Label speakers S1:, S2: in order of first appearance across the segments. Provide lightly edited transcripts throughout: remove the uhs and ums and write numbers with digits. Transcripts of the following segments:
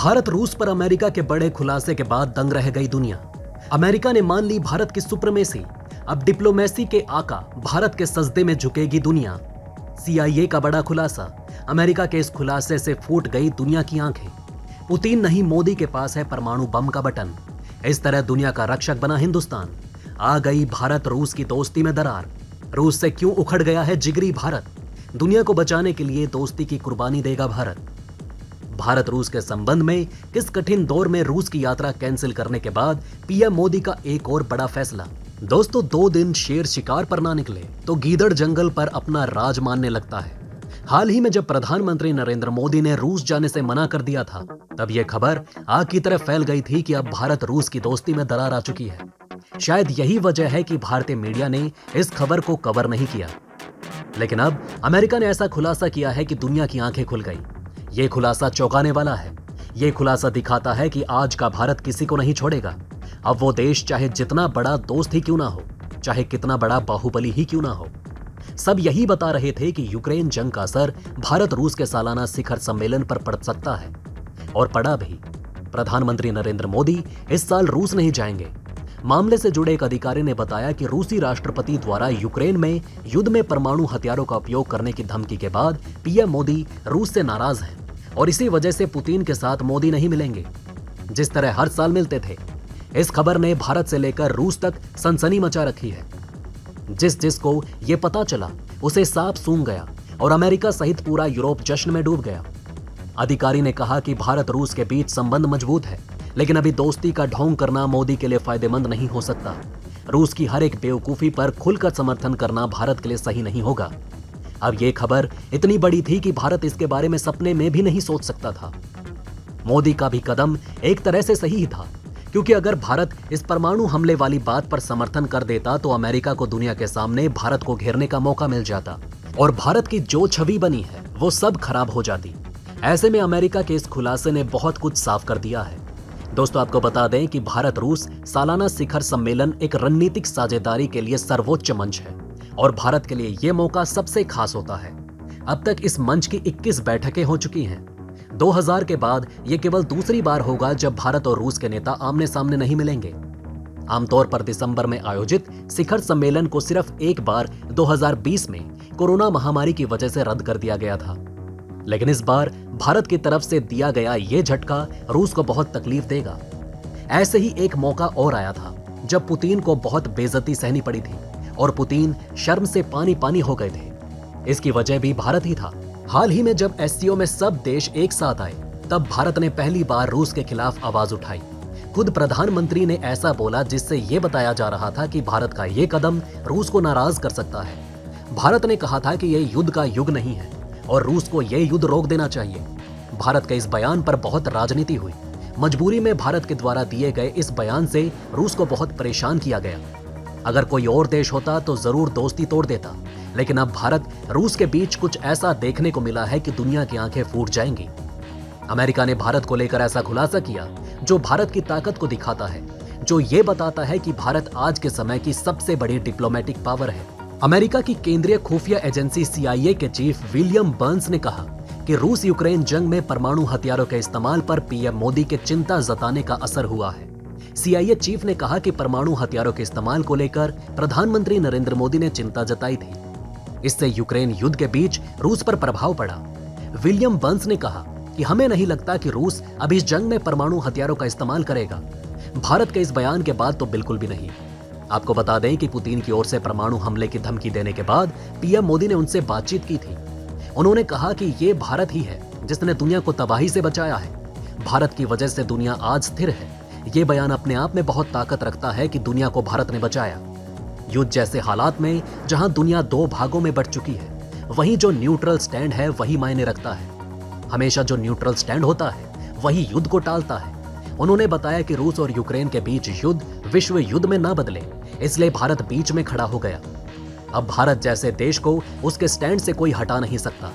S1: भारत रूस पर अमेरिका के बड़े खुलासे के बाद दंग रह गई दुनिया। अमेरिका ने मान ली भारत की सुप्रीमेसी। अब डिप्लोमेसी के आका भारत के सजदे में झुकेगी दुनिया। CIA का बड़ा खुलासा। अमेरिका के इस खुलासे से फूट गई दुनिया की आंखें। पुतिन नहीं, मोदी के पास है परमाणु बम का बटन। इस तरह दुनिया का रक्षक बना हिंदुस्तान। आ गई भारत रूस की दोस्ती में दरार। रूस से क्यों उखड़ गया है जिगरी भारत? दुनिया को बचाने के लिए दोस्ती की कुर्बानी देगा भारत। भारत रूस के संबंध में किस कठिन दौर में रूस की यात्रा कैंसिल करने के बाद PM मोदी का एक और बड़ा फैसला। दोस्तों, 2 दिन शेर शिकार पर ना निकले तो गीदड़ जंगल पर अपना राज मानने लगता है। हाल ही में जब प्रधानमंत्री नरेंद्र मोदी ने रूस जाने से मना कर दिया था, तब यह खबर आग की तरह फैल गई थी कि अब भारत रूस की दोस्ती में दरार आ चुकी है। शायद यही वजह है कि भारतीय मीडिया ने इस खबर को कवर नहीं किया। लेकिन अब अमेरिका ने ऐसा खुलासा किया है कि दुनिया की आंखें खुल गई। ये खुलासा चौंकाने वाला है। ये खुलासा दिखाता है कि आज का भारत किसी को नहीं छोड़ेगा। अब वो देश चाहे जितना बड़ा दोस्त ही क्यों ना हो, चाहे कितना बड़ा बाहुबली ही क्यों ना हो। सब यही बता रहे थे कि यूक्रेन जंग का असर भारत रूस के सालाना शिखर सम्मेलन पर पड़ सकता है, और पड़ा भी। प्रधानमंत्री नरेंद्र मोदी इस साल रूस नहीं जाएंगे। मामले से जुड़े एक अधिकारी ने बताया कि रूसी राष्ट्रपति द्वारा यूक्रेन में युद्ध में परमाणु हथियारों का उपयोग करने की धमकी के बाद PM मोदी रूस से नाराज हैं, और इसी वजह से पुतिन के साथ मोदी नहीं मिलेंगे, जिस तरह हर साल मिलते थे। इस खबर ने भारत से लेकर रूस तक सनसनी मचा रखी है। जिसको ये पता चला उसे सांप सूंघ गया, और अमेरिका सहित पूरा यूरोप जश्न में डूब गया। अधिकारी ने कहा कि भारत रूस के बीच संबंध मजबूत है, लेकिन अभी दोस्ती का ढोंग करना मोदी के लिए फायदेमंद नहीं हो सकता। रूस की हर एक बेवकूफी पर खुलकर समर्थन करना भारत के लिए सही नहीं होगा। अब यह खबर इतनी बड़ी थी कि भारत इसके बारे में सपने में भी नहीं सोच सकता था। मोदी का भी कदम एक तरह से सही ही था, क्योंकि अगर भारत इस परमाणु हमले वाली बात पर समर्थन कर देता तो अमेरिका को दुनिया के सामने भारत को घेरने का मौका मिल जाता, और भारत की जो छवि बनी है वो सब खराब हो जाती। ऐसे में अमेरिका के इस खुलासे ने बहुत कुछ साफ कर दिया है। दोस्तों, आपको बता दें कि भारत रूस सालाना शिखर सम्मेलन एक रणनीतिक साझेदारी के लिए सर्वोच्च मंच है, और भारत के लिए यह मौका सबसे खास होता है। अब तक इस मंच की 21 बैठकें हो चुकी हैं। 2000 के बाद यह केवल दूसरी बार होगा जब भारत और रूस के नेता आमने सामने नहीं मिलेंगे। आमतौर पर दिसंबर में आयोजित शिखर सम्मेलन को सिर्फ एक बार 2020 में कोरोना महामारी की वजह से रद्द कर दिया गया था, लेकिन इस बार भारत की तरफ से दिया गया यह झटका रूस को बहुत तकलीफ देगा। ऐसे ही एक मौका और आया था जब पुतिन को बहुत बेइज्जती सहनी पड़ी थी, और पुतिन शर्म से पानी पानी हो गए थे। इसकी वजह भी भारत ही था। हाल ही में जब SCO में सब देश एक साथ आए, तब भारत ने पहली बार रूस के खिलाफ आवाज उठाई। खुद प्रधानमंत्री ने ऐसा बोला जिससे यह बताया जा रहा था कि भारत का यह कदम रूस को नाराज कर सकता है। भारत ने कहा था कि यह युद्ध का युग नहीं है, और रूस को यह युद्ध रोक देना चाहिए। भारत के इस बयान पर बहुत राजनीति हुई। मजबूरी में भारत के द्वारा दिए गए इस बयान से रूस को बहुत परेशान किया गया। अगर कोई और देश होता तो जरूर दोस्ती तोड़ देता, लेकिन अब भारत रूस के बीच कुछ ऐसा देखने को मिला है कि दुनिया की आंखें फूट जाएंगी। अमेरिका ने भारत को लेकर ऐसा खुलासा किया जो भारत की ताकत को दिखाता है, जो ये बताता है कि भारत आज के समय की सबसे बड़ी डिप्लोमेटिक पावर है। अमेरिका की केंद्रीय खुफिया एजेंसी CIA के चीफ विलियम बर्न्स ने कहा कि रूस यूक्रेन जंग में परमाणु हथियारों के इस्तेमाल पर PM मोदी के चिंता जताने का असर हुआ है। CIA चीफ ने कहा कि परमाणु हथियारों के इस्तेमाल को लेकर प्रधानमंत्री नरेंद्र मोदी ने चिंता जताई थी। इससे यूक्रेन युद्ध के बीच रूस पर प्रभाव पड़ा। विलियम बर्न्स ने कहा कि हमें नहीं लगता कि रूस अब इस जंग में परमाणु हथियारों का इस्तेमाल करेगा। भारत के इस बयान के बाद तो बिल्कुल भी नहीं। आपको बता दें कि पुतिन की ओर से परमाणु हमले की धमकी देने के बाद PM मोदी ने उनसे बातचीत की थी। उन्होंने कहा कि ये भारत ही है जिसने दुनिया को तबाही से बचाया है। भारत की वजह से दुनिया आज स्थिर है। ये बयान अपने आप में बहुत ताकत रखता है कि दुनिया को भारत ने बचाया। युद्ध जैसे हालात में जहां दुनिया 2 भागों में बंट चुकी है, वहीं जो न्यूट्रल स्टैंड है वही मायने रखता है। हमेशा जो न्यूट्रल स्टैंड होता है वही युद्ध को टालता है। उन्होंने बताया कि रूस और यूक्रेन के बीच युद्ध विश्व युद्ध में न बदले, इसलिए भारत बीच में खड़ा हो गया। अब भारत जैसे देश को उसके स्टैंड से कोई हटा नहीं सकता।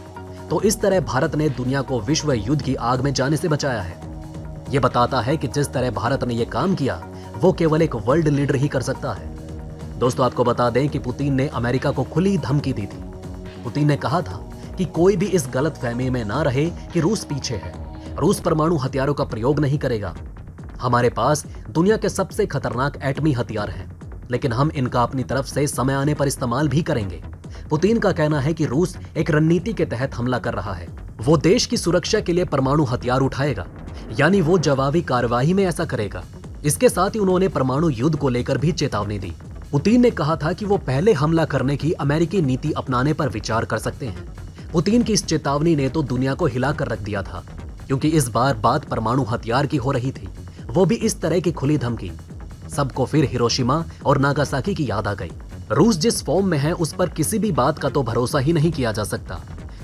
S1: तो इस तरह भारत ने दुनिया को विश्व युद्ध की आग में जाने से बचाया है। यह बताता है कि जिस तरह भारत ने यह काम किया वो केवल एक वर्ल्ड लीडर ही कर सकता है। दोस्तों, आपको बता दें कि पुतिन ने अमेरिका को खुली धमकी दी थी। पुतिन ने कहा था कि कोई भी इस गलतफहमी में ना रहे कि रूस पीछे है। रूस परमाणु हथियारों का प्रयोग नहीं करेगा। हमारे पास दुनिया के सबसे खतरनाक एटमी हथियार हैं, लेकिन हम इनका अपनी तरफ से समय आने पर इस्तेमाल भी करेंगे। पुतिन का कहना है कि रूस एक रणनीति के तहत हमला कर रहा है। वो देश की सुरक्षा के लिए परमाणु हथियार उठाएगा, यानी वो जवाबी कार्रवाई में ऐसा करेगा। इसके साथ ही उन्होंने परमाणु युद्ध को लेकर भी चेतावनी दी। पुतिन ने कहा था कि वो पहले हमला करने की अमेरिकी नीति अपनाने पर विचार कर सकते हैं। पुतिन की इस चेतावनी ने तो दुनिया को हिला कर रख दिया था, क्योंकि इस बार बात परमाणु हथियार की हो रही थी, वो भी इस तरह की खुली धमकी। सबको फिर हिरोशिमा और नागासाकी की याद आ गई। रूस जिस फॉर्म में है उस पर किसी भी बात का तो भरोसा ही नहीं किया जा सकता।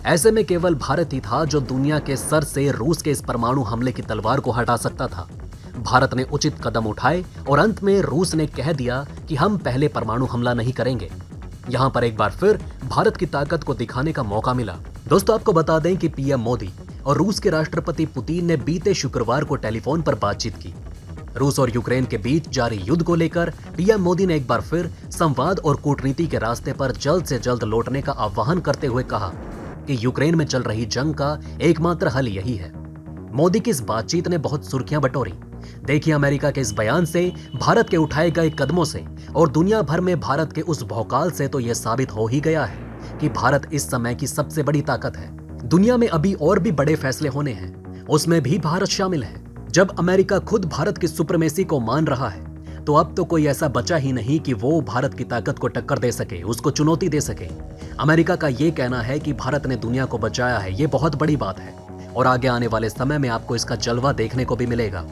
S1: ऐसे में केवल भारत ही था जो दुनिया के सर से रूस के इस परमाणु हमले की तलवार को हटा सकता था। भारत ने उचित कदम उठाए और अंत में रूस ने कह दिया कि हम पहले परमाणु हमला नहीं करेंगे। यहाँ पर एक बार फिर भारत की ताकत को दिखाने का मौका मिला। दोस्तों, आपको बता दें कि पीएम मोदी और रूस के राष्ट्रपति पुतिन ने बीते शुक्रवार को टेलीफोन पर बातचीत की। रूस और यूक्रेन के बीच जारी युद्ध को लेकर पीएम मोदी ने एक बार फिर संवाद और कूटनीति के रास्ते पर जल्द से जल्द लौटने का आह्वान करते हुए कहा कि यूक्रेन में चल रही जंग का एकमात्र हल यही है। मोदी की इस बातचीत ने बहुत सुर्खियां बटोरी। देखिए, अमेरिका के इस बयान से, भारत के उठाए गए कदमों से और दुनिया भर में भारत के उस भौकाल से तो यह साबित हो ही गया है कि भारत इस समय की सबसे बड़ी ताकत है। दुनिया में अभी और भी बड़े फैसले होने हैं, उसमें भी भारत शामिल है। जब अमेरिका खुद भारत की सुप्रीमेसी को मान रहा है, तो अब तो कोई ऐसा बचा ही नहीं कि वो भारत की ताकत को टक्कर दे सके, उसको चुनौती दे सके। अमेरिका का ये कहना है कि भारत ने दुनिया को बचाया है, ये बहुत बड़ी बात है और आगे आने वाले समय में आपको इसका जलवा देखने को भी मिलेगा।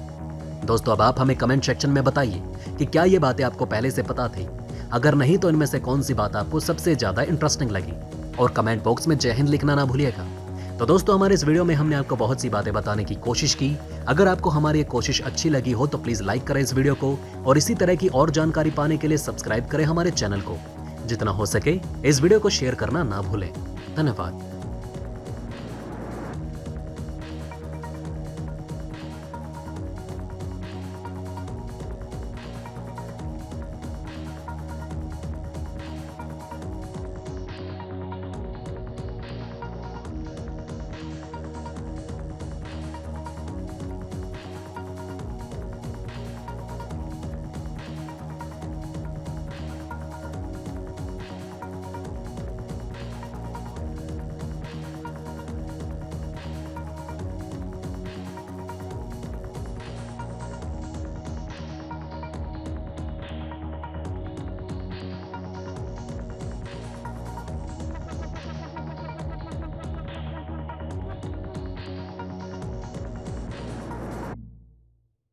S1: दोस्तों, अब आप हमें कमेंट सेक्शन में बताइए कि क्या ये बातें आपको पहले से पता थी। अगर नहीं तो इनमें से कौन सी बात आपको सबसे ज्यादा इंटरेस्टिंग लगी, और कमेंट बॉक्स में जय हिंद लिखना ना भूलिएगा। तो दोस्तों, हमारे इस वीडियो में हमने आपको बहुत सी बातें बताने की कोशिश की। अगर आपको हमारी ये कोशिश अच्छी लगी हो तो प्लीज लाइक करें इस वीडियो को, और इसी तरह की और जानकारी पाने के लिए सब्सक्राइब करें हमारे चैनल को। जितना हो सके इस वीडियो को शेयर करना ना भूलें। धन्यवाद।